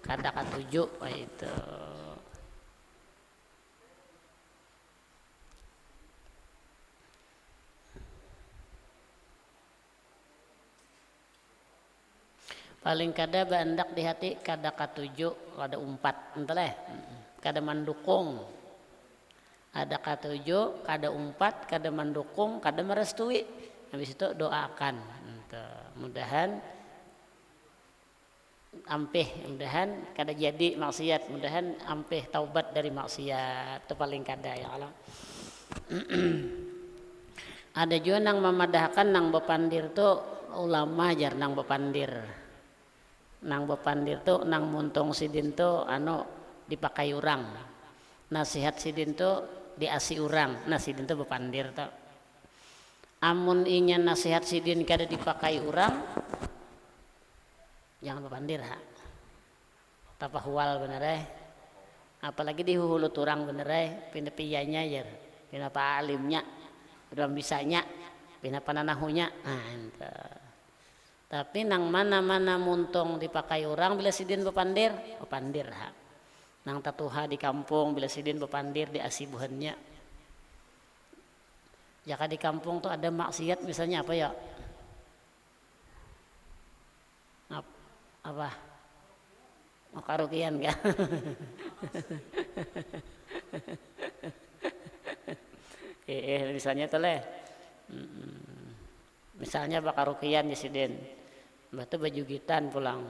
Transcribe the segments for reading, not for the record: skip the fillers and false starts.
kada katuju itu. Paling kada bandak di hati kada katuju kada umpat entah kada mendukung, ada katuju kada umpat kada mendukung kada merestui, habis itu doakan mudahan ampih, mudahan kada jadi maksiat, mudahan ampih taubat dari maksiat, itu paling kada ya Allah. Ada juga nang memadahkan nang bepandir tu ulama jar nang bepandir tuh nang muntung sidin tuh dipakai urang, nasihat sidin tuh diasi urang, nah sidin tuh bepandir tuh. Amun inya nasihat sidin kada dipakai urang jangan bepandir ha. Tapahual bener apalagi dihulut urang bener pindah piyanya jar, pindah pa alimnya, pindah bisanya, pindah pananahunya. Nah, ente. Tapi nang mana-mana muntung dipakai orang bila sidin bepandir ha. Nang tatuha di kampung bila sidin bepandir di asibuhannya. Jika di kampung tuh ada maksiat misalnya apa ya? Apa? Makarukian kan? Misalnya tuh misalnya bakarukian di sidin. Batu bajugitan pulang,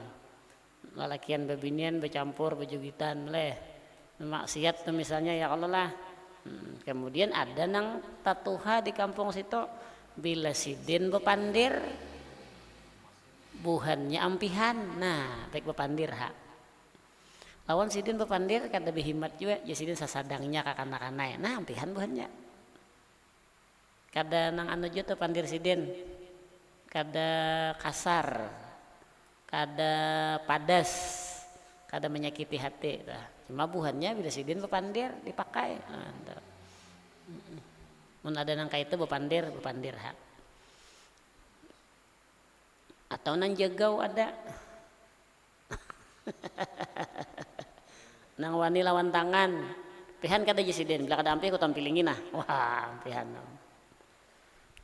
lalakian babinian bercampur bajugitan maksiat tuh misalnya ya Allah lah. Kemudian ada nang tatuha di kampung situ bila sidin bepandir buhannya ampihan, nah baik bepandir ha. Lawan sidin bepandir kada behimat juga, ya sidin sasadangnya kakana-kanai, nah ampihan buhannya. Kada nang anu juga tuh pandir sidin. Kada kasar, kada padas, kada menyakiti hati. Cuma buhannya bila sidin bepandir dipakai. Mun ada nang kaitu bepandir ha. Atau nang jagau ada. Nang wani lawan tangan, pihan kada sidin, bila kada ampi ku tampilingin nah. Wah, pihan.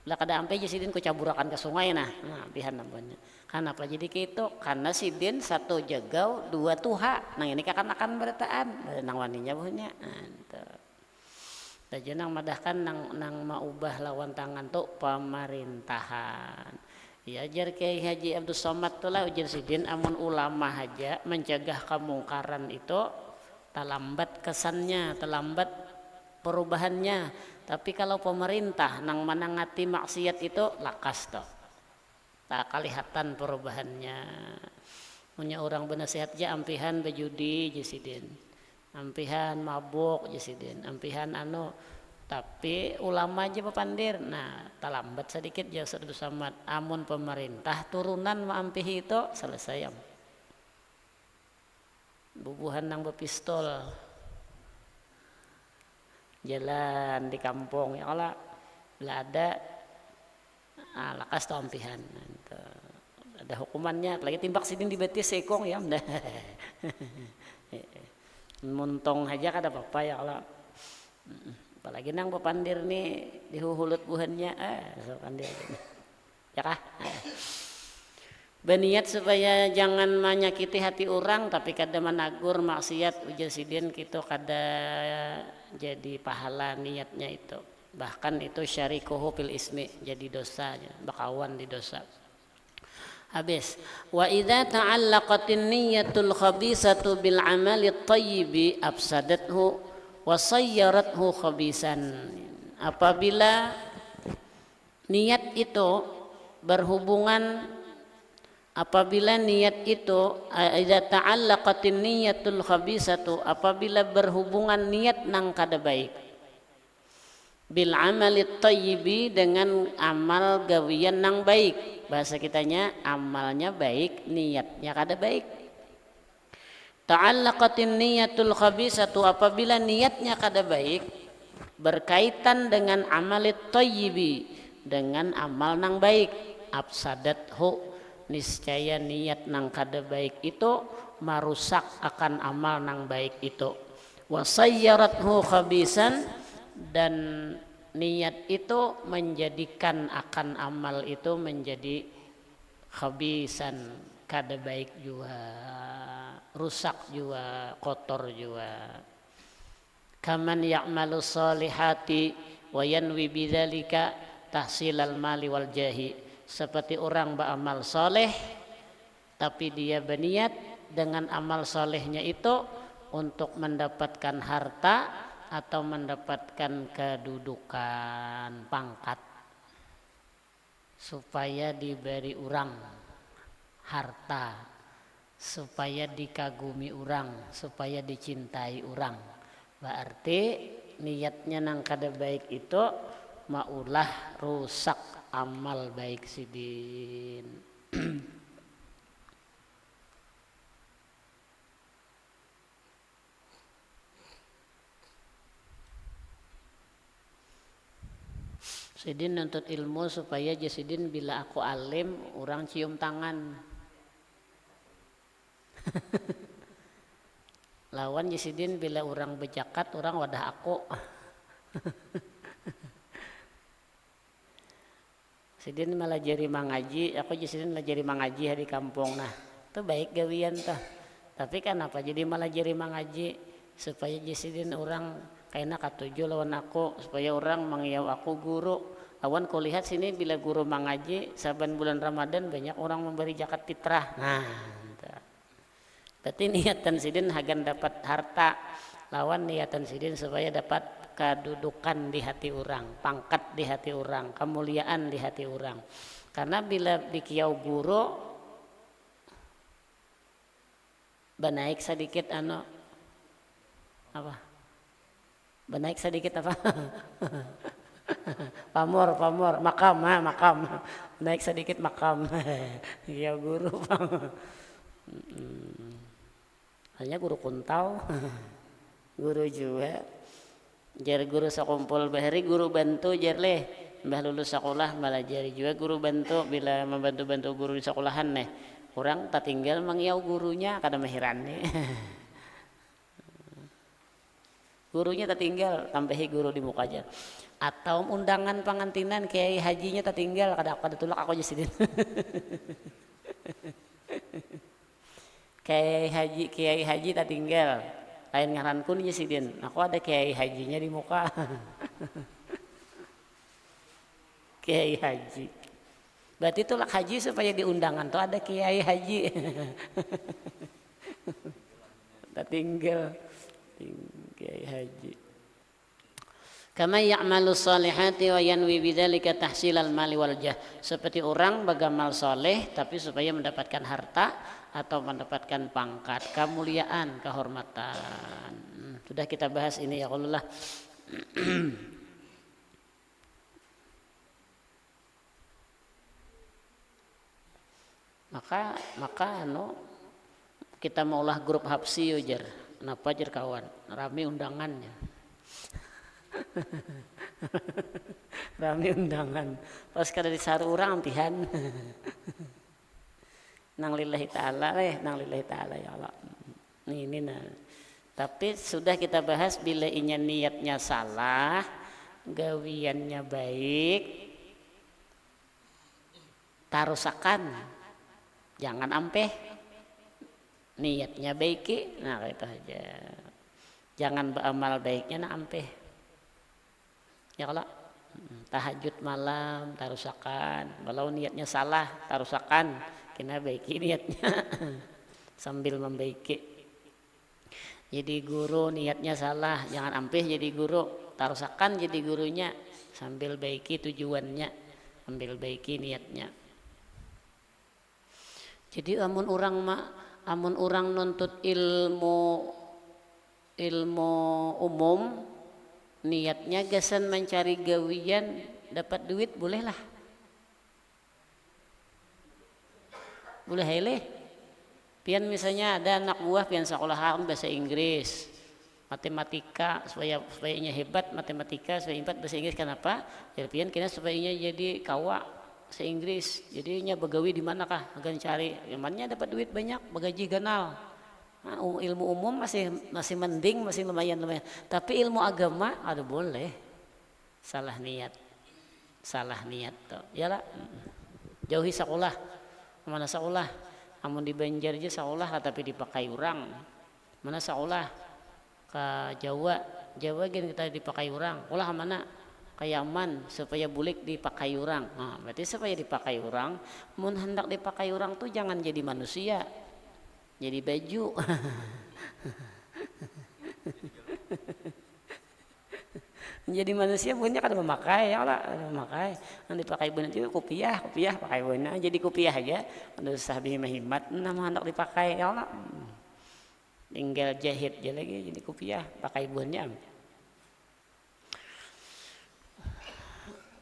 Lah kada ampe je sidin ku caburakan ke sungai nah pihan namanya. Kenapa jadi gitu? Karena sidin satu jagau dua tuha. Nang ini kakan-akan berataan nang waninya buhnya. Da jenang madahkan nang maubah lawan tangan tu pemerintahan. Ya ajar Kiai Haji Abdul Somad tu lah ujar sidin amun ulama haja mencegah kemungkaran itu terlambat kesannya, terlambat perubahannya. Tapi kalau pemerintah nang menangati maksiat itu lakas toh, tak kelihatan perubahannya. Punya orang benasihat aja ampihan bejudi jesidin, ampihan mabuk jesidin, ampihan tapi ulama aja pepandir. Nah, terlambat sedikit ya Ustaz Samad. Amun pemerintah turunan maampih itu selesai. Bubuhan nang bepistol. Jalan di kampung ya Allah bila ada lakas tampihan ada hukumannya, apalagi timbak sidin dibetis sekong ya muntong aja kada apa-apa ya Allah. Apalagi nang pepandir nih dihuhulut buhannya so pandir ya kah. Berniat supaya jangan menyakiti hati orang tapi kada menagur maksiat ujar sidin gitu kada jadi pahala niatnya itu. Bahkan itu syarikuhu fil ismi jadi dosa, bakawan di dosa. Habis wa idza ta'allaqatin niyyatul khabisatu bil amali thayyibi afsadathu wa sayyarathu khabisan. Apabila niat itu berhubungan apabila niat itu idza ta'allaqatin niyyatul khabisatu apabila berhubungan niat nang kada baik bil amali thayyibi dengan amal gawian nang baik, bahasa kitanya amalnya baik niatnya kada baik. Ta'allaqatin niyyatul khabisatu apabila niatnya kada baik berkaitan dengan amalit thayyibi dengan amal nang baik afsadathu niscaya niat nang kada baik itu marusak akan amal nang baik itu. Wasayyarathu khabisan, dan niat itu menjadikan akan amal itu menjadi khabisan, kada baik juga, rusak juga, kotor juga. Kaman ya'malu salihati wa yanwi bidzalika tahsilal mali wal jahi, seperti orang beramal soleh tapi dia berniat dengan amal solehnya itu untuk mendapatkan harta atau mendapatkan kedudukan, pangkat, supaya diberi orang harta, supaya dikagumi orang, supaya dicintai orang. Berarti niatnya nang kada baik itu maulah rusak amal baik sidin. Sidin nuntut ilmu supaya jasidin bila aku alim orang cium tangan. Lawan jasidin bila orang bejakat orang wadah aku. Sidin malah jari mangaji, aku jasidin malah jari mangaji di kampung. Nah itu baik gawian tuh. Tapi kenapa jadi malah jari mangaji, supaya jasidin orang kayaknya katuju lawan aku, supaya orang mengiau aku guru. Lawan kau lihat sini bila guru mengaji saban bulan Ramadan banyak orang memberi zakat fitrah. Nah berarti niatan sidin hagan dapat harta, lawan niatan sidin supaya dapat kedudukan di hati orang, pangkat di hati orang, kemuliaan di hati orang. Karena bila dikiau guru banaik sedikit apa? Banaik sedikit apa? pamor, makam, naik sedikit makam. Ya guru. Hanya guru kuntau, guru juga. Jar guru sakumpul bahari guru bantu jar leh. Mbah lulus sekolah malah jari juga guru bantu bila membantu guru di sekolahan nih. Orang tak tinggal mengiau gurunya kada mahiran nih. Gurunya tak tinggal tambahi guru di muka aja. Atau undangan pengantinan kiai hajinya tak tinggal kada tulak aku jasidin. Kiai haji tak tinggal, lain ngaranku nih jasidin. Aku ada kiai hajinya di muka. Kiai haji. Berarti tulak haji supaya diundangan tuh ada kiai haji. Tak tinggal. Kiai haji. Kama ya'malu salihati wa yanwi bidzalika tahsilal mali wal jah, seperti orang beramal soleh tapi supaya mendapatkan harta atau mendapatkan pangkat, kemuliaan, kehormatan. Sudah kita bahas ini ya Allah. maka kita maulah grup hapsi ujar. Napa jar kawan? Rame undangannya. Rame undangan. Pas kada disaru urang ampihan. Nang lillahi ta'ala ya Allah. Ini nah. Tapi sudah kita bahas bila inya niatnya salah, gawiannya baik, tarusakan. Jangan ampeh. Niatnya baiki, nah itu aja. Jangan beramal baiknya nah ampeh. Ya kalau tahajud malam tarusakan, walau niatnya salah tarusakan, kena baiki niatnya sambil membaiki. Jadi guru niatnya salah, jangan ampeh jadi guru, tarusakan jadi gurunya sambil baiki tujuannya, sambil baiki niatnya. Jadi amun orang nuntut ilmu umum, niatnya gasan mencari gawian dapat duit bolehlah, boleh hele. Pian misalnya ada anak buah pian sekolahan bahasa Inggris, matematika supaya hebat matematika, supaya hebat bahasa Inggris. Kenapa? Ya pian kena supaya jadi kawa se-Inggris, jadinya begawi di manakah agan cari yang dapat duit banyak, bagaji ganal. Nah, ilmu umum masih mending, masih lumayan, tapi ilmu agama ada boleh salah niat tuh yalah. Jauhi sekolah, mana sekolah amun di Banjar aja sekolah tapi dipakai orang, mana sekolah ke Jawa gini kita dipakai orang, ulah mana ke Yaman supaya bulik dipakai orang. Nah, berarti supaya dipakai orang, mun hendak dipakai orang tuh jangan jadi manusia, jadi baju. Jadi manusia punya kan memakai ya lah, memakai nanti pakai benar juga kopiah pakai benar jadi kopiah aja udah sabi mahimat nama hendak dipakai ya lah, tinggal jahit aja lagi jadi kopiah pakai benar.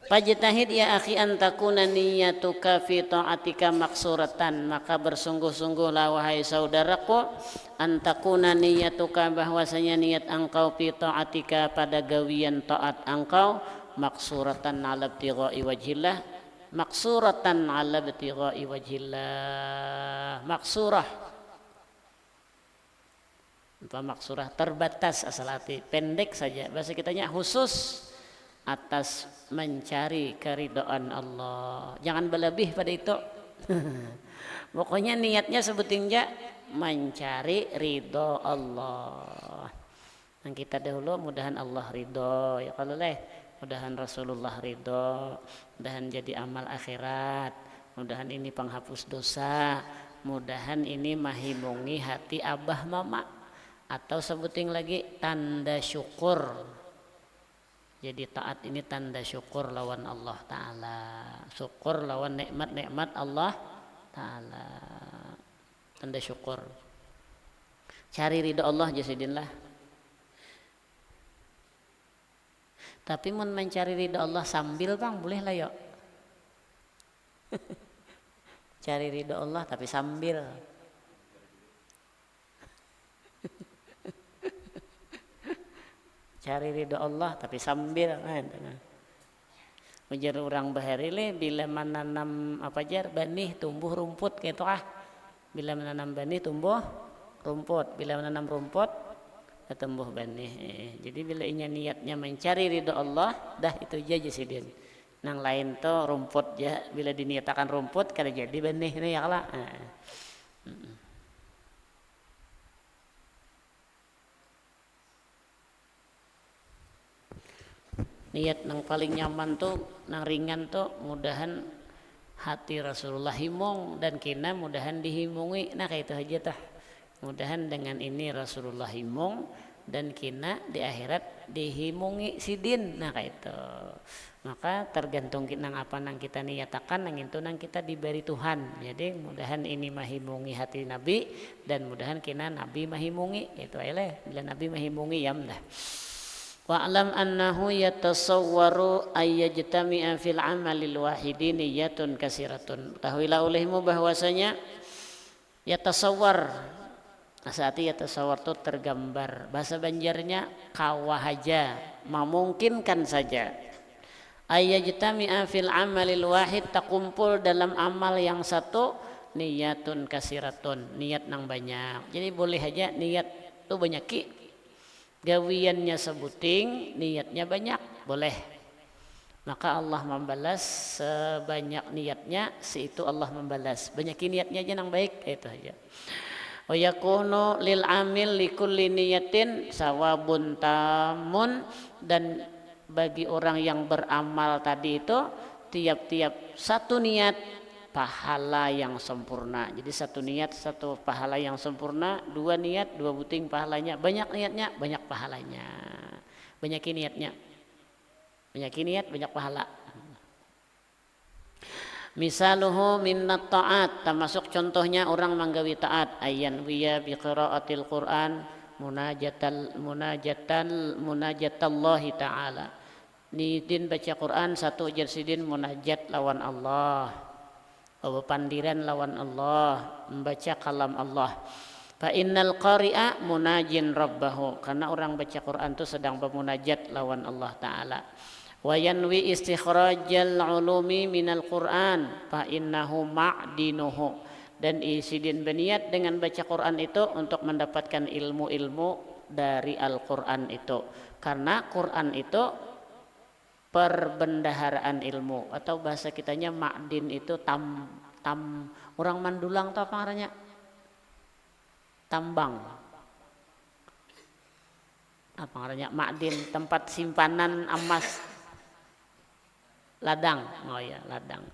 Fajtahid ya akhi an takuna niyyatuka fi ta'atika maksuratan, maka bersungguh-sungguhlah wahai saudaraku, an takuna niyyatuka bahwasanya niat engkau fi ta'atika pada gawian taat engkau maksuratan ala ibtigha'i wajhillah, maksuratan ala ibtigha'i wajhillah, maksurah apa maksurah terbatas asal arti pendek saja, bahasa kitanya khusus atas mencari keridhaan Allah, jangan berlebih pada itu. Pokoknya niatnya sebutingnya mencari ridho Allah. Dan kita dahulu mudahan Allah ridho ya kalau mudahan Rasulullah ridho, mudahan jadi amal akhirat, mudahan ini penghapus dosa, mudahan ini mahimungi hati abah mama, atau sebuting lagi tanda syukur. Jadi taat ini tanda syukur lawan Allah Ta'ala, syukur lawan nikmat-nikmat Allah Ta'ala, tanda syukur. Cari ridho Allah jasidinlah. Tapi mun mencari ridho Allah sambil bang boleh lah yuk. Cari ridho Allah tapi sambil. Cari ridho Allah tapi sambil ujar orang bahari bila menanam apa jar benih tumbuh rumput gitu bila menanam benih tumbuh rumput, bila menanam rumput tumbuh benih. Jadi bila inya niatnya mencari ridho Allah dah itu aja sih din, nang lain tuh rumput ya, bila diniatakan rumput kada jadi benih ini ya lah. Niat nang paling nyaman tuh, nang ringan tuh mudahan hati Rasulullah himung dan kina mudahan dihimungi. Nah kayak itu aja tah. Mudahan dengan ini Rasulullah himung dan kina di akhirat dihimungi sidin. Nah kayak itu. Maka tergantung nang apa nang kita niatakan, nang itu nang kita diberi Tuhan. Jadi mudahan ini mahimungi hati Nabi dan mudahan kina Nabi mahimungi. Itu aja bila Nabi mahimungi yam dah. Wa'lam annahu yatasawwaru ayyajtami'a fil amalil wahidi niyatun kasiratun. Tahuilah olehmu bahwasanya yatasawwar, asati yatasawwar itu tergambar, bahasa Banjarnya kawahaja, memungkinkan saja. Ayyajtami'a fil amalil wahid, takumpul dalam amal yang satu, niyatun kasiratun, niat nang banyak. Jadi boleh aja niat tuh banyak ki, gawiannya sebuting, niatnya banyak, boleh. Maka Allah membalas sebanyak niatnya, seitu Allah membalas. Banyakin niatnya aja yang baik, itu aja. Wa yakunu lil amil likulli niyatin sawabun tamun, dan bagi orang yang beramal tadi itu tiap-tiap satu niat pahala yang sempurna. Jadi satu niat satu pahala yang sempurna, dua niat dua buting pahalanya, banyak niatnya banyak pahalanya, banyakin niatnya, banyakin niat banyak pahala. Misaluhu minnat ta'at, termasuk contohnya orang menggawi taat, ayyan wiya bi qiraatil Qur'an munajatallahi ta'ala. Nidin baca Quran satu jersidin munajat lawan Allah, pandiran lawan Allah, membaca kalam Allah. Fa innal qari'a munajin rabbahu, karena orang baca Quran itu sedang bermunajat lawan Allah Ta'ala. wa yanwi istikhrajal ulumi minal Qur'an fa innahu ma'dinuhu, dan Sidin berniat dengan baca Quran itu untuk mendapatkan ilmu-ilmu dari Al-Quran itu, karena Quran itu perbendaharaan ilmu, atau bahasa kitanya ma'din itu orang Mandulang tuh apa namanya, tambang, apa namanya, ma'din tempat simpanan emas, ladang, oh ya ladang,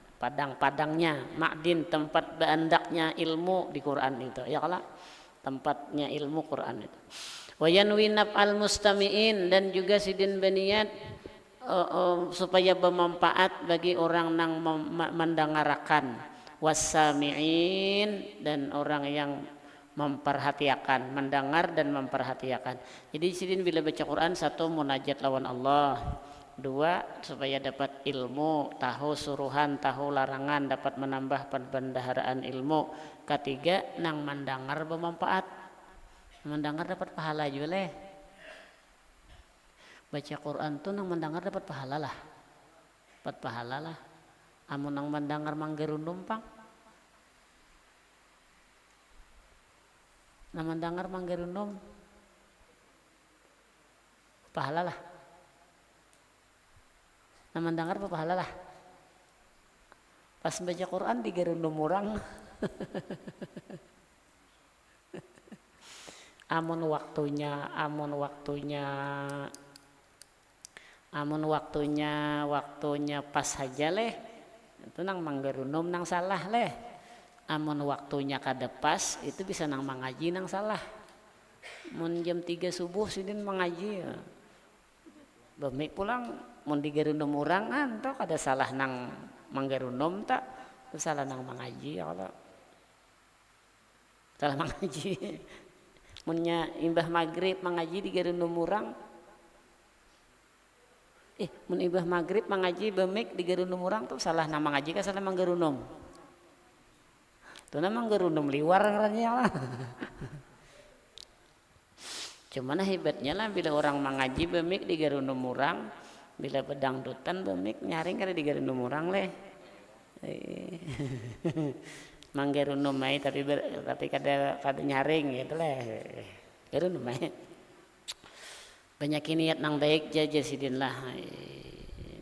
padangnya ma'din tempat beandaknya ilmu di Quran itu ya, kalau tempatnya ilmu Quran itu. Wa yanwi naf'al mustami'in, dan juga Sidin berniat supaya bermanfaat bagi orang yang mendengarkan, wassami'in, dan orang yang memperhatikan, mendengar dan memperhatikan. Jadi Sidin bila baca Quran, satu munajat lawan Allah, dua supaya dapat ilmu, tahu suruhan, tahu larangan, dapat menambah perbendaharaan ilmu, ketiga nang mendengar bermanfaat, mendengar dapat pahala juga leh. Baca Quran tuh nang mendengar dapat pahala lah, amun nang mendengar manggerundum pang, nang mendengar manggerundum pahala lah, nang mendengar pahala lah, pas baca Quran digerundum orang. amun waktunya pas saja leh, itu nang manggerundum nang salah leh. Amun waktunya kada pas, itu bisa nang mengaji nang salah. Mun jam 3 subuh Sidin mengaji, bemik pulang mun digerundum orang kan toh kada salah nang manggerundum tak, salah nang mengaji ya, kalau salah mengaji. Munnya imbah maghrib mengaji digerundum orang, mun imbah maghrib mengaji bemik digerundum orang tuh salah nang mengaji kan salah manggerundum. Tuh namang gerundum liwar ngarannya lah. Cuman hebatnya lah bila orang mengaji bemik digerundum orang, bila pedangdutan bemik nyaring kada digerundum orang leh. Manggerundum mai tapi kada nyaring gitu leh. Gerundum mai. Banyak niat nang baik jaja Sidin lah.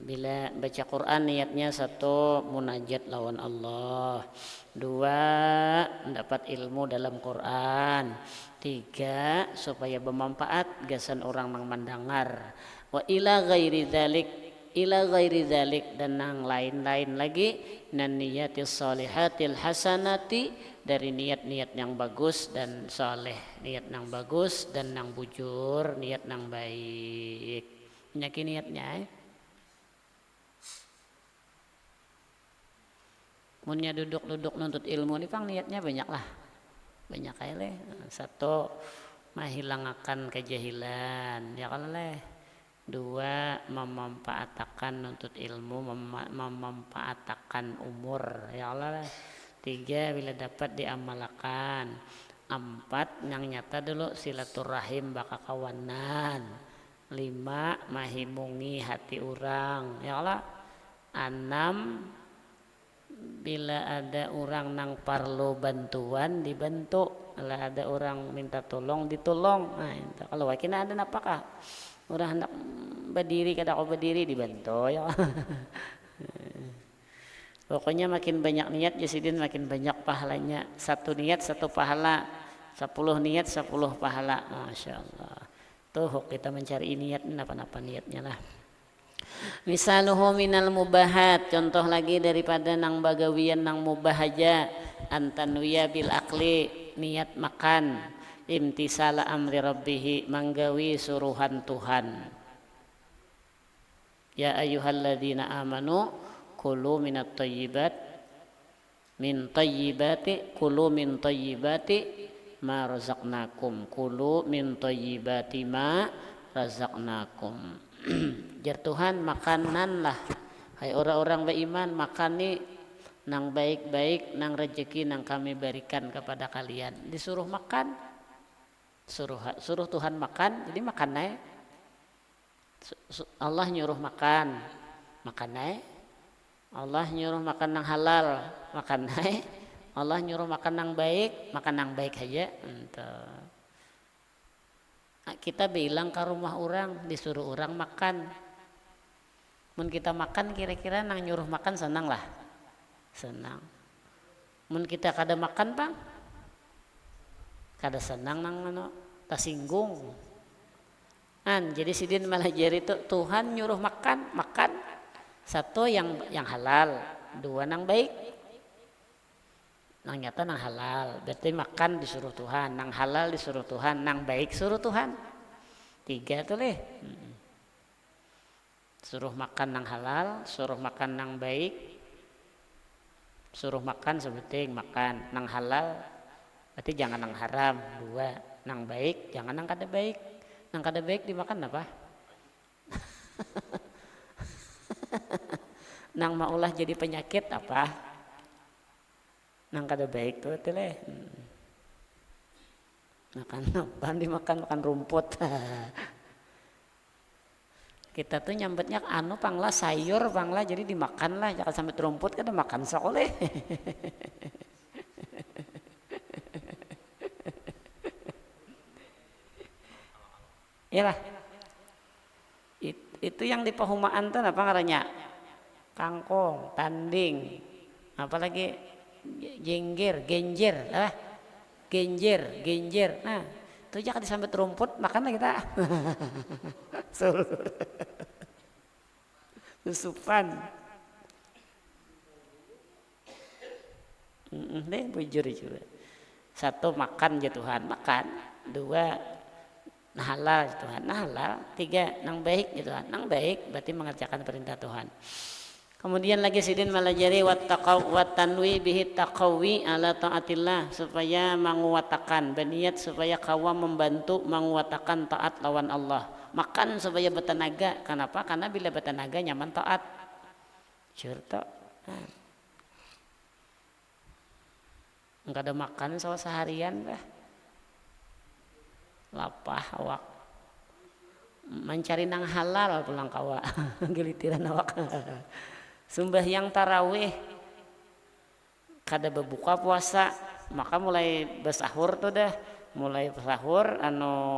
Bila baca Quran niatnya satu munajat lawan Allah, dua mendapat ilmu dalam Quran, tiga supaya bermanfaat gasan orang yang mendengar, wa ila ghairi dzalik dan yang lain-lain lagi, nan niyatis sholihatil hasanati, dari niat-niat yang bagus dan soleh, niat yang bagus dan yang bujur, niat yang baik. Penyakit niatnya munnya duduk nuntut ilmu nih pang niatnya banyak kali leh. Satu menghilangakan kejahilan ya kalau leh, dua memanfaatkan nuntut ilmu, memanfaatkan umur ya Allah leh, tiga bila dapat diamalkan, empat yang nyata dulu silaturahim bakakawanan, lima mahimungi hati orang ya Allah, enam bila ada orang nang perlu bantuan dibantu, kalau ada orang minta tolong ditolong. Nah itu kalau wakina ada apakah orang hendak berdiri kada kau berdiri dibantu ya. Pokoknya makin banyak niat Sidin makin banyak pahalanya. Satu niat satu pahala, 10 niat 10 pahala. Masya Allah. Tuh kita mencari niat apa-apa niatnya lah. Misaluhu minal mubahat, contoh lagi daripada nang bagawian nang mubah aja, antanwiya bil akli, niat makan, imtisala amri rabbihi, manggawi suruhan Tuhan. Ya ayyuhalladzina amanu kulu minat thayyibat kulu min thayyibati ma razaqnakum, kulu min thayyibati ma razaqnakum. Jar Tuhan makanan lah, hai orang-orang beriman makan nih nang baik-baik, nang rezeki nang kami berikan kepada kalian. Disuruh makan, suruh Tuhan makan, jadi makan naik. Allah nyuruh makan, makan naik. Allah nyuruh makan yang halal, makan naik. Allah nyuruh makan yang baik, makan yang baik aja. Entah. Kita bilang ke rumah orang, disuruh orang makan. Mun kita makan kira-kira nang nyuruh makan senang lah, senang. Mun kita kada makan bang, kada senang nang tasinggung. Jadi sidin malah jari itu Tuhan nyuruh makan, makan. Satu yang halal, dua nang baik. Nang nyata nang halal, berarti makan disuruh Tuhan, nang halal disuruh Tuhan, nang baik suruh Tuhan. 3 tuh leh. Suruh makan nang halal, suruh makan nang baik, suruh makan sebuting makan nang halal, berarti jangan nang haram. 2 nang baik, jangan nang kada baik. Nang kada baik dimakan apa? Nang maulah jadi penyakit apa? Nang kada baik tuh teh. Makan apa? Dimakan rumput. Kita tuh nyambetnya panglah sayur panglah jadi dimakan lah, jangan sampai rumput kada makan soleh. Iyalah. Itu yang di pehumaan tuh apa ngarannya? Kangkong, tanding, apalagi genjer, genjer. Nah, itu jangan disambut rumput, makan lah kita. Susupan. Deh bujur juga. 1 makan ya Tuhan, makan. 2 nah halal ya Tuhan, nah halal. 3 nang baik ya Tuhan, nang baik berarti mengerjakan perintah Tuhan. Kemudian lagi sidin malajari watanwi bihi taqawi ala taatillah, supaya menguatakan berniat supaya kawa membantu menguatakan taat lawan Allah. Makan supaya bertenaga. Kenapa? Karena bila bertenaga nyaman taat. Cerita. Enggak ada makan seharian dah. Lapah awak. Mencari nang halal pulang kawa. Gelitiran awak. Sembahyang tarawih kada berbuka puasa, maka mulai bersahur tuh dah, mulai sahur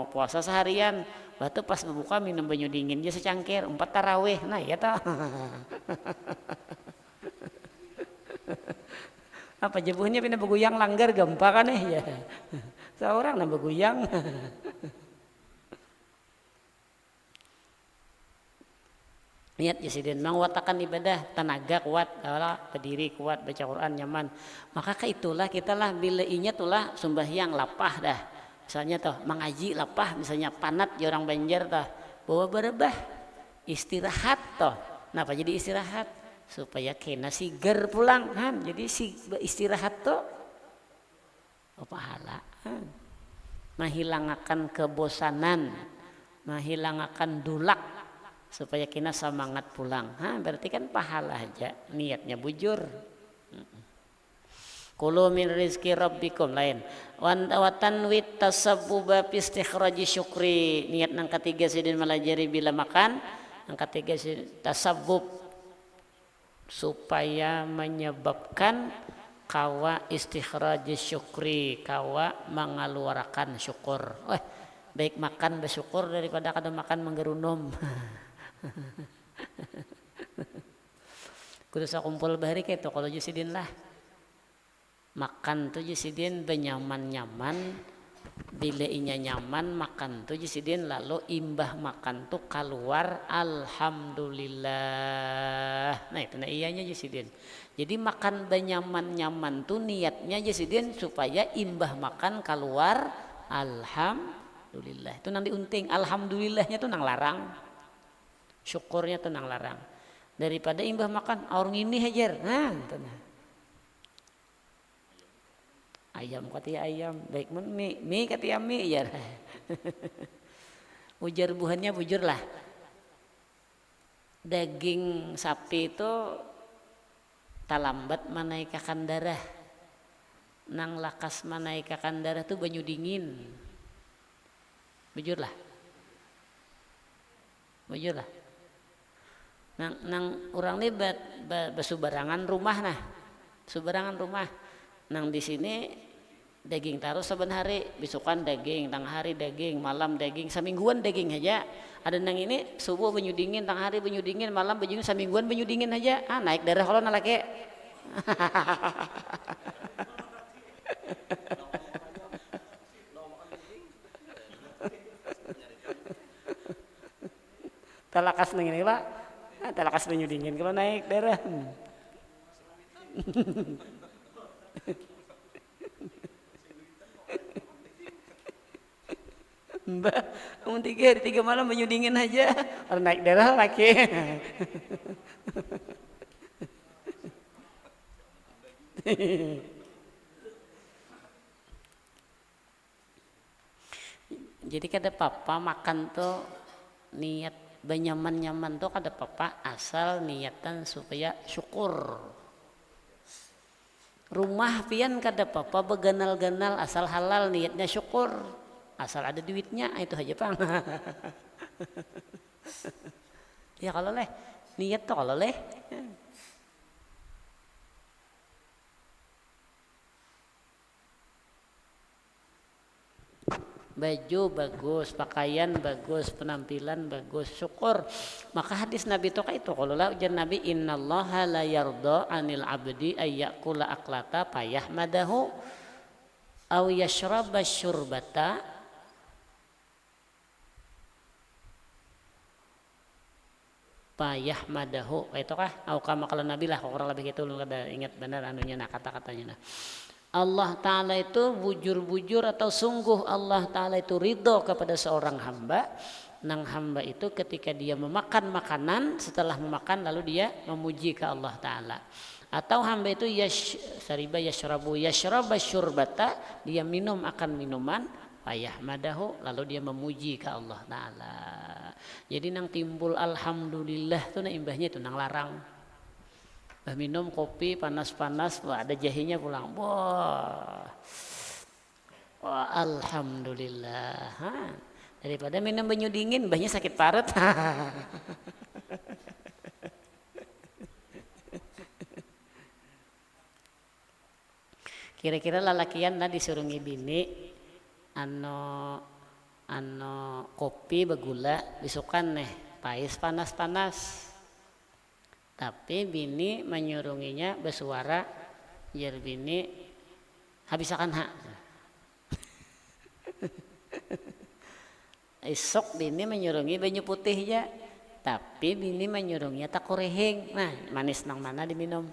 puasa seharian, batu pas berbuka minum banyu dingin aja secangkir, 4 tarawih. Nah ya toh. Apa jebuhnya pindah beguyang langgar gempa kan ya. Seorang nambah beguyang. Niat jasidin menguatakan ibadah, tenaga kuat, berdiri kuat, baca Quran nyaman. Maka itulah kita lah bila ingat tulah sembahyang lapah dah. Misalnya toh mengaji lapah, misalnya panat ya orang Banjar toh, bawa berebah istirahat toh. Kenapa jadi istirahat? Supaya kena sigar pulang kan. Jadi istirahat toh pahala. Menghilangkan kebosanan, menghilangkan dulak, supaya kena semangat pulang. Berarti kan pahala aja, niatnya bujur. Kulu min rizki rabbikum lain. Wa tanwit tasabbuba fi istikhraji syukri. Niat yang ketiga sidin melajari bila makan. Yang ketiga tasabbub, supaya menyebabkan kawa istikhraji syukri, kawa mengeluarkan syukur. Baik makan bersyukur daripada kada makan menggerundum. Kudu sakumpul bahari kayak kalau jusidin lah makan tuh jusidin benyaman-nyaman, bila inya nyaman makan tuh jusidin lalu imbah makan tuh keluar alhamdulillah. Nah itu nah iyanya jusidin. Jadi makan benyaman-nyaman tuh niatnya jusidin supaya imbah makan keluar alhamdulillah. Itu nang diunting, alhamdulillahnya tuh nang larang. Syukurnya tenang larang. Daripada imbah makan orang ini hajar. Tenang. Ayam kati ayam, baik mie kati mie ya. Ujar buhannya bujur lah. Daging sapi itu talambat menaikkan darah. Nang lakas menaikkan darah tuh banyu dingin. Bujur lah. nang urang nih basubarangan rumah nah, subarangan rumah nang di sini daging taruh saban hari, besokan daging, tang hari daging, malam daging, samingguan daging aja. Ada nang ini subuh banyu dingin, tang hari banyu dingin, malam banyu dingin, samingguan banyu dingin aja. Naik darah kalau nalaki. Talakas nang ini pak, talakas banyu dingin kalau naik darah. Mbak, kamu tiga malam banyu dingin aja, orang naik darah laki. Jadi kada papa makan tuh niat benyaman-nyaman tuh kada papa asal niatan supaya syukur. Rumah pian kada papa beganal-ganal asal halal niatnya syukur. Asal ada duitnya itu aja pang. Ya kalau leh niat tuh kalau leh. Baju bagus, pakaian bagus, penampilan bagus, syukur. Maka hadis Nabi itu itu kalau lah ujar Nabi innallaha la yarda anil abdi ayyakula aklata payahmadahu aw yashraba syurbata payahmadahu itu kah? Au kama kalau Nabi lah orang lebih gitu lu kada ingat benar anunya nah kata-katanya nah. Allah Ta'ala itu bujur-bujur atau sungguh Allah Ta'ala itu ridho kepada seorang hamba. Nang hamba itu ketika dia memakan makanan, setelah memakan lalu dia memuji ke Allah Ta'ala. Atau hamba itu yashraba syurbata, dia minum akan minuman, payahmadahu, lalu dia memuji ke Allah Ta'ala. Jadi nang timbul alhamdulillah itu nah imbahnya itu nang larang. Minum kopi panas-panas, wah ada jahinya pulang, wah alhamdulillah. Daripada minum banyu dingin, mbahnya sakit parut. Kira-kira lalakian lah disuruh bini, ano kopi begula, bisukan nih, pais panas-panas. Tapi bini menyurunginya bersuara jar bini habisakan hak. Esok bini menyurungi banyu putih ya, tapi bini menyurungnya tak koreheng. Nah manis nang mana diminum.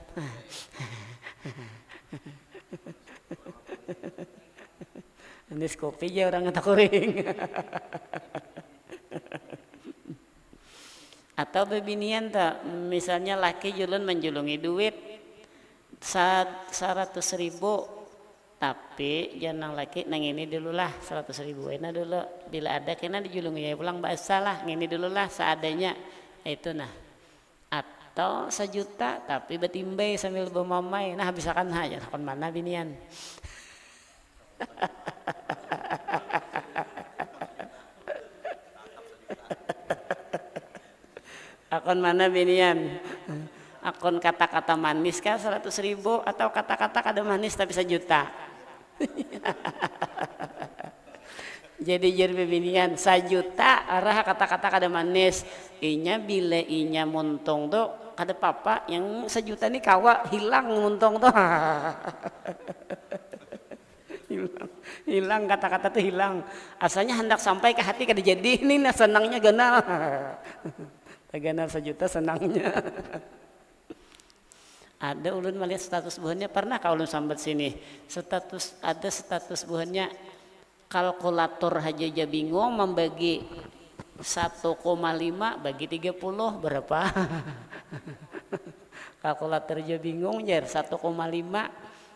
Manis kopi aja orang tak koreheng. Atau bebinian tak, misalnya laki julun menjulungi duit 100.000, tapi jangan laki nang ini dulu lah 100.000 enak dulu, bila ada kena dijulungi ya pulang bahasa lah ini dulu lah seadanya itu nah. Atau 1 juta tapi betimbai sambil bermamai, nah bisakan aja nakon mana binian. Akun mana binian? Akun kata-kata manis kah 100.000 atau kata-kata kada manis tapi 1 juta? Jadi jadi binian 1 juta arah kata-kata kada manis. Inya bila inya muntung tuh kada papa yang 1 juta nih kawa hilang muntung tuh. Hilang kata-kata tuh hilang. Asalnya hendak sampai ke hati kada jadi ini nah senangnya ganal. Tagana 1 juta senangnya. Ada ulun melihat status buahnya, pernah kau ulun sambat sini ada status buahnya kalkulator aja bingung membagi 1,5 bagi 30 berapa. Kalkulator aja bingung jar 1,5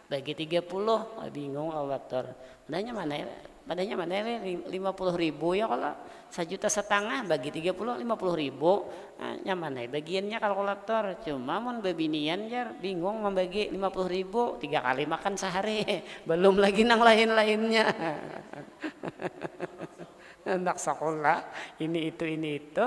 bagi 30 bingung kalkulator. Padahal mana 50.000 ya kalau 1,5 juta bagi 30 50.000 nyaman bagiannya kalkulator cuma mun bebinian jar bingung membagi 50.000 3 kali makan sehari belum lagi nang lain-lainnya. anak sekolah ini itu 2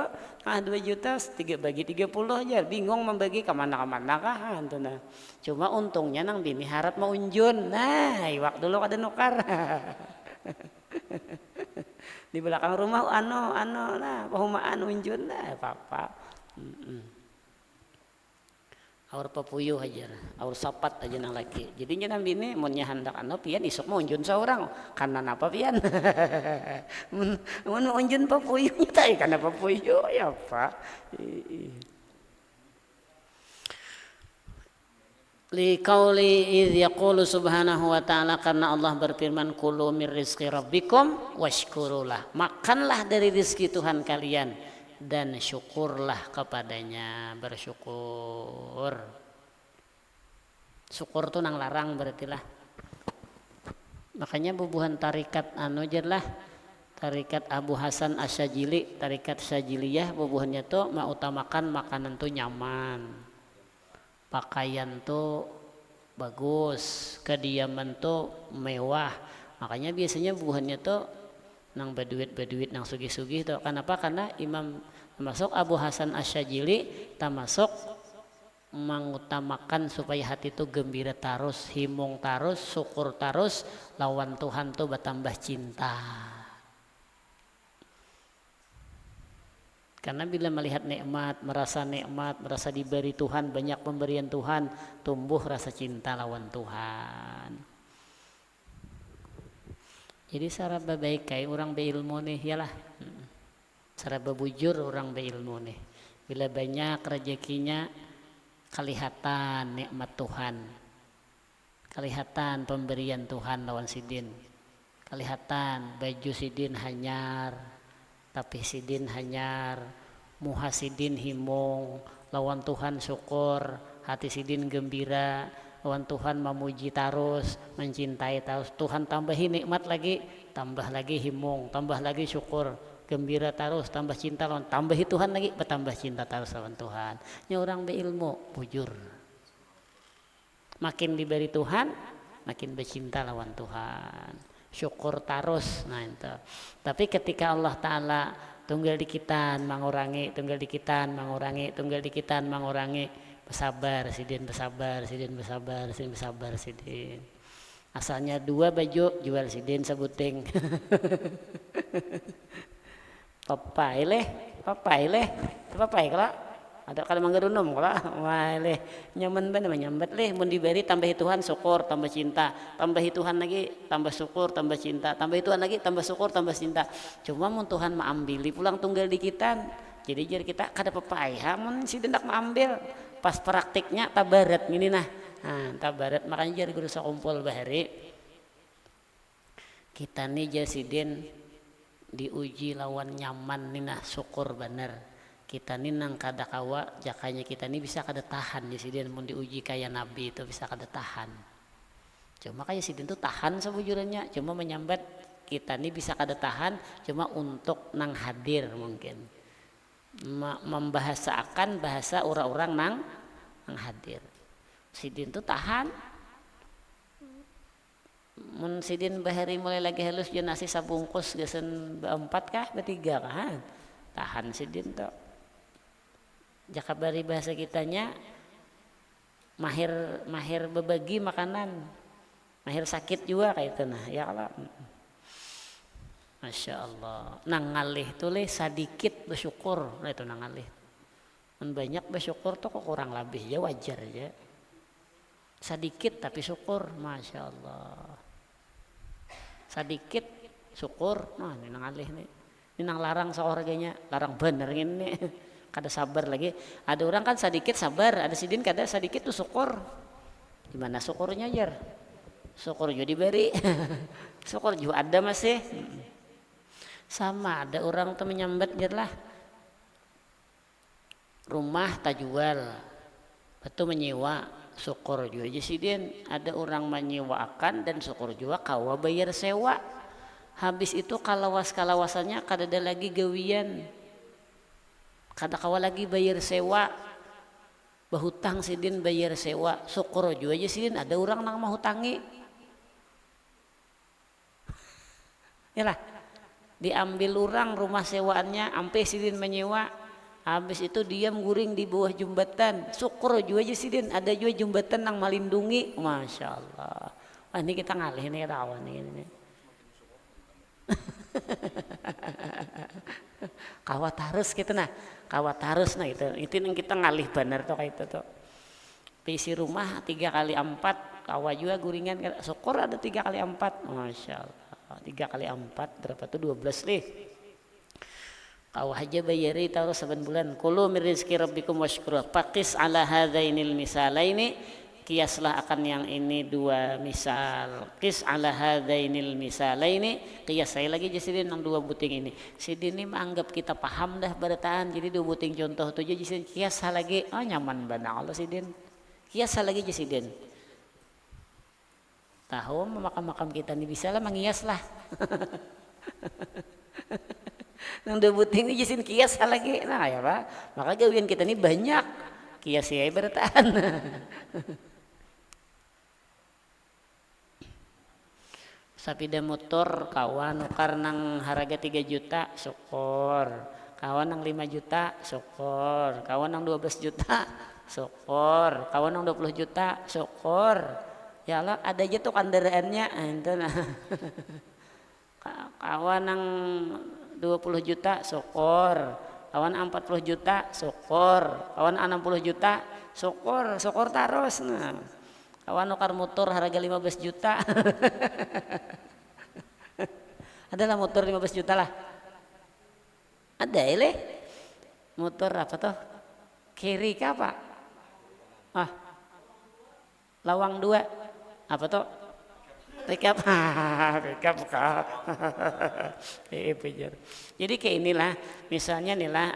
juta 3 bagi 30 aja bingung membagi kemana kah tuh nah. Cuma untungnya nang bini harap mau unjun nah iwak dulu kada nukar di belakang rumah ano nah pahumaan unjun nah papa aur papuyuh aja aur sapat aja nang laki jadinya nang bini munnya handak pian isuk mau unjun seorang karena apa pian mun unjun papuyuh tai karena papuyuh ya pak li qauli idz yaqulu subhanahu wa ta'ala karena Allah berfirman kulu mir rizqi rabbikum washkurulah makanlah dari rezeki Tuhan kalian dan syukurlah kepadanya bersyukur syukur tuh nang larang berarti lah makanya bubuhan tarikat lah tarikat Abu Hasan Asyajili tarikat Syajiliyah bubuhannya tuh mengutamakan makanan tuh nyaman pakaian tuh bagus kediaman tuh mewah makanya biasanya bubuhannya tuh nang baduit nang sugih tuh kenapa karena imam termasuk Abu Hasan Asyajili termasuk mengutamakan supaya hati itu gembira terus himung terus syukur terus lawan Tuhan tuh bertambah cinta karena bila melihat nikmat merasa diberi Tuhan banyak pemberian Tuhan tumbuh rasa cinta lawan Tuhan jadi cara baik kayak orang beilmu nih yalah cara bebujur orang beilmu nih bila banyak rezekinya kelihatan nikmat Tuhan kelihatan pemberian Tuhan lawan sidin kelihatan baju sidin hanyar tapi sidin hanyar muha sidin himung lawan Tuhan syukur hati sidin gembira lawan Tuhan memuji terus mencintai terus Tuhan tambahi nikmat lagi tambah lagi himung tambah lagi syukur gembira terus tambah cinta lawan tambahi Tuhan lagi bertambah cinta terus lawan Tuhan nya orang beilmu bujur makin diberi Tuhan makin bercinta lawan Tuhan syukur terus nah itu tapi ketika Allah Ta'ala tunggal dikitan mengurangi bersabar sidin asalnya 2 baju jual sidin sebuting papai kalau ada kalau manggerunum kalau wale nyaman banget menyambat leh mun diberi tambahi Tuhan syukur tambah cinta tambahi Tuhan lagi tambah syukur tambah cinta tambahi Tuhan lagi tambah syukur tambah cinta cuma mun Tuhan maambili pulang tunggal dikitan jadi jar kita kada papaya mun si dendak maambil pas praktiknya tabarat gini nah tabarat makanya jar guru sakumpul bahari kita nih jar sidin diuji lawan nyaman nih nah syukur bener kita nih nang kada kawa jakanya kita nih bisa kada tahan ya sidin mun diuji kayak nabi itu bisa kada tahan cuma kayak sidin tuh tahan sebujurnya cuma menyambat kita nih bisa kada tahan cuma untuk nang hadir mungkin membahasakan bahasa orang-orang nang hadir sidin tuh tahan mun sidin bahari mulai lagi halus jeung nasi sabungkus geuseun 4 kah 3 kah tahan sidin tuh jakabari bahasa kitanya mahir berbagi makanan mahir sakit juga kayak itu nah ya Allah Masya Allah nang ngalih tuh leh sadikit bersyukur nah itu nang ngalih banyak bersyukur tuh kok kurang lebih ya wajar aja sadikit tapi syukur Masya Allah sadikit syukur nah ini nang ngalih nih ini nang larang seorangnya larang bener ini kada sabar lagi ada orang kan sedikit sabar ada sidin kada sedikit tuh syukur gimana syukurnya jar syukur juga diberi syukur juga ada masih sama ada orang tuh menyambat jar lah rumah tak jual betul menyewa syukur juga aja sidin ada orang menyewakan dan syukur juga kawa bayar sewa habis itu kalawasannya kada ada lagi gawian kada kawa lagi bayar sewa bahutang sidin bayar sewa syukur juga aja sidin ada orang nang mau hutangi yalah diambil orang rumah sewaannya ampe sidin menyewa, habis itu diam guring di bawah jembatan, syukur juga aja sidin ada juga jembatan yang melindungi, masya Allah. Wah, ini kita ngalih nih kawan ini. Kawat harus gitu nah, kawat harus nah itu yang kita ngalih bener tuh kayak itu tuh. Isi rumah 3x4 kawah juga guringan, syukur ada 3x4, masya Allah. 3x4 berapa tuh 12 nih. Kawah aja bayari taruh 7 bulan. Kulu min rizki rabbikum washkuru. Faqis ala hadzainil misalaini, kiaslah akan yang ini dua misal. Qis ala hadzainil misalaini, kias saya lagi jasidin yang dua buting ini. Sidin ini menganggap kita paham dah barataan, jadi dua buting contoh tu jadi jasidin kias lagi. Oh nyaman banget Allah sidin. Kias lagi jasidin. Tahu makam-makam kita ini bisa lah mengias lah. Nang dua buting ini jasin kias lagi. Nah ya Pak, maka gawian kita ini banyak kias ya barataan. Sapida motor kawan nukar nang harga 3 juta syukur, kawan nang 5 juta syukur, kawan nang 12 juta syukur, kawan nang 20 juta syukur. Ya Allah ada aja tuh kendaraannya itu nah. Kawan nang 20 juta syukur, kawan 40 juta syukur, kawan 60 juta syukur, syukur terus nah. Kawan nukar motor harga 15 juta. Adalah motor 15 juta lah. Ada ile. Motor apa tuh? Kiri ke apa? Ah. Lawang 2. Apa tuh? Pickup. Pickup kah? Jadi kayak inilah, misalnya inilah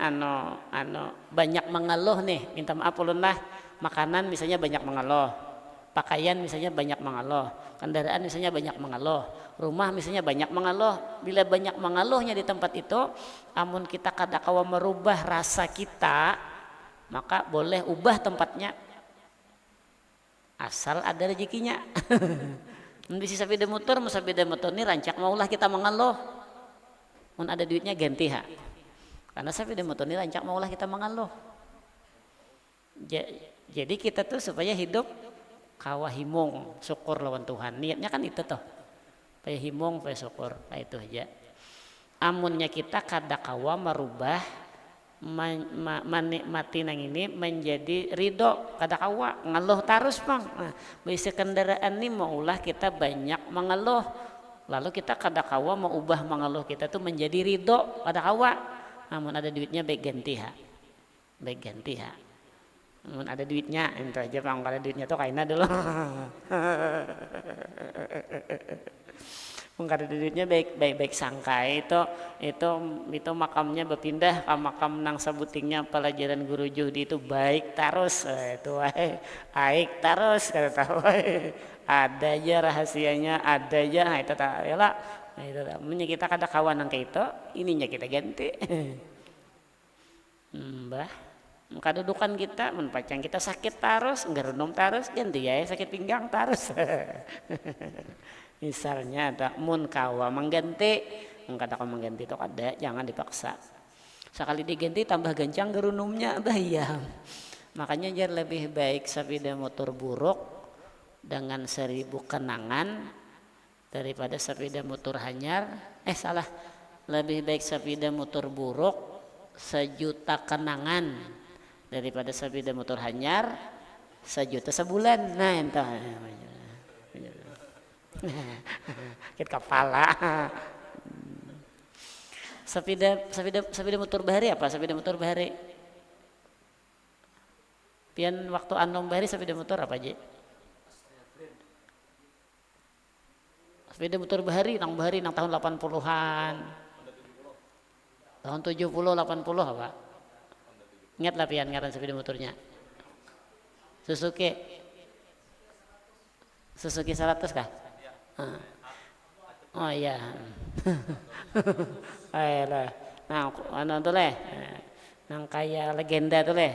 banyak mengeluh nih, minta maaf ulun lah. Makanan misalnya banyak mengeluh. Pakaian misalnya banyak mengeluh, kendaraan misalnya banyak mengeluh, rumah misalnya banyak mengeluh. Bila banyak mengeluhnya di tempat itu, amun kita kadakawa merubah rasa kita, maka boleh ubah tempatnya, asal ada rezekinya. Bisa sepeda motor ini rancak maulah kita mengeluh, mun ada duitnya ganti ha, karena sepeda motor ini rancak maulah kita mengeluh. Jadi kita tuh supaya hidup kawahimung syukur lawan Tuhan, niatnya kan itu tuh supaya himung supaya syukur, nah itu aja. Amunnya kita kadakawa merubah menikmati nang ini menjadi ridho, kadakawa ngeluh terus bang. Nah, bisa kendaraan ini maulah kita banyak mengeluh, lalu kita kadakawa mau ubah mengeluh kita tuh menjadi ridho, kadakawa. Namun ada duitnya baik ganti ha. Namun ada duitnya, itu aja bang, kalau duitnya tuh kaina dulu. Kalau ada duitnya baik sangka itu makamnya berpindah ke makam nang sebutingnya pelajaran guru Juhdi itu baik terus, itu baik terus kata tahu. Ada aja rahasianya, ada aja, nah itu tak ya lah. Nah itu tak, kita kada kawan nang kayak itu, ininya kita ganti. Mbah. Kedudukan kita, menpacang kita sakit terus, enggak renum terus, ganti ya sakit pinggang terus. Misalnya ada mun kawa mengganti, kata kau mengganti itu ada, jangan dipaksa. Sekali diganti tambah gancang gerunumnya bayam. Makanya jar lebih baik sepeda motor buruk dengan 1000 kenangan daripada sepeda motor hanyar. Lebih baik sepeda motor buruk 1.000.000 kenangan daripada sepeda motor hanyar 1.000.000 sebulan. Nah entah sakit kepala. Sepeda motor bahari apa? Sepeda motor bahari pian waktu andong bahari sepeda motor apa aja? Sepeda motor bahari nang tahun 80-an, tahun 70 80 apa? Ingat lah pian ngaran sepeda motornya Suzuki 100 kah? Oh iya. Ayolah. Nah, tuh leh. Nang kaya legenda tuh leh.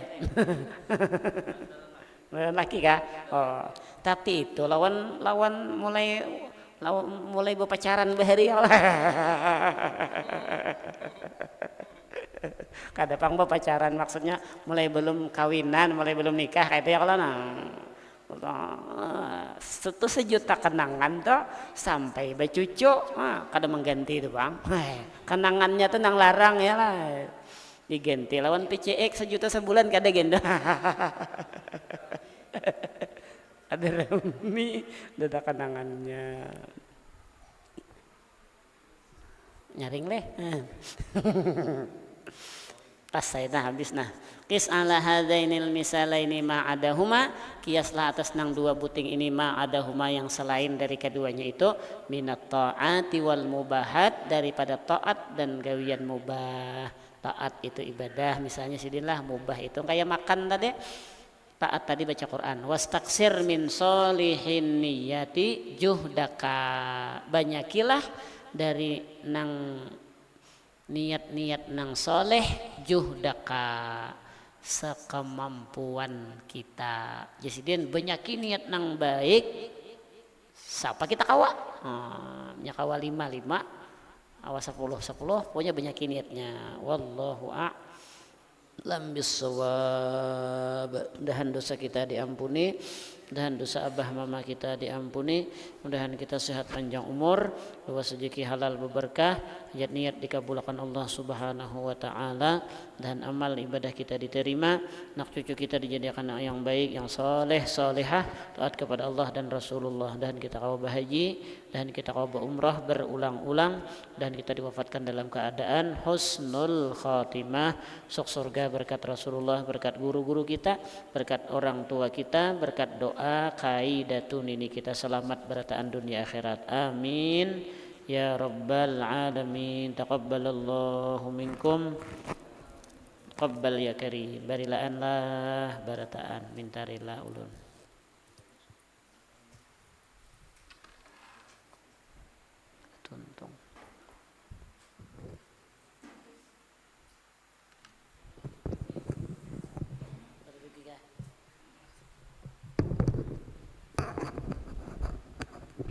Laki kah? Oh, tapi itu lawan mulai mulai berpacaran bahari Allah. Kada pang berpacaran maksudnya mulai belum kawinan, mulai belum nikah kayak itu ya kalau itu sejuta kenangan tuh sampai bercucu, kada mengganti itu bang. Kenangannya tuh nang larang ya lah, diganti lawan PCX sejuta sebulan kada genda. Ada reuni, ada kenangannya. Nyaring leh. Pas saya dah habis nah. Qis ala hadainil misalaini ma adahuma, kiaslah atas nang dua buting ini ma adahuma yang selain dari keduanya itu minat taati wal mubahat, daripada taat dan gawian mubah. Taat itu ibadah misalnya sidinlah, mubah itu kayak makan tadi. Taat tadi baca Quran. Wastaksir min solihin niyati juhdaka, banyakilah dari nang niat-niat nang soleh juhdaka, sekemampuan kita. Jadi banyak niat nang baik, siapa kita kawa? Nya kawa 5, awas 10, pokoknya banyak niatnya. Wallahu a'lam bissawab. Mudahan dosa kita diampuni, mudahan dosa abah mama kita diampuni, mudahan kita sehat panjang umur, luas rezeki halal berberkah, niat dikabulkan Allah Subhanahu wa taala, dan amal ibadah kita diterima, anak cucu kita dijadikan anak yang baik, yang soleh solehah, taat kepada Allah dan Rasulullah, dan kita kau bahaji, dan kita kau berumrah berulang-ulang, dan kita diwafatkan dalam keadaan husnul khatimah, sok surga berkat Rasulullah, berkat guru-guru kita, berkat orang tua kita, berkat doa kaidatun ini kita selamat berataan dunia akhirat. Amin ya rabbal alamin. Taqabbalallahu minkum, taqabbal ya karim, barilaan lah barataan mintarillah ulun.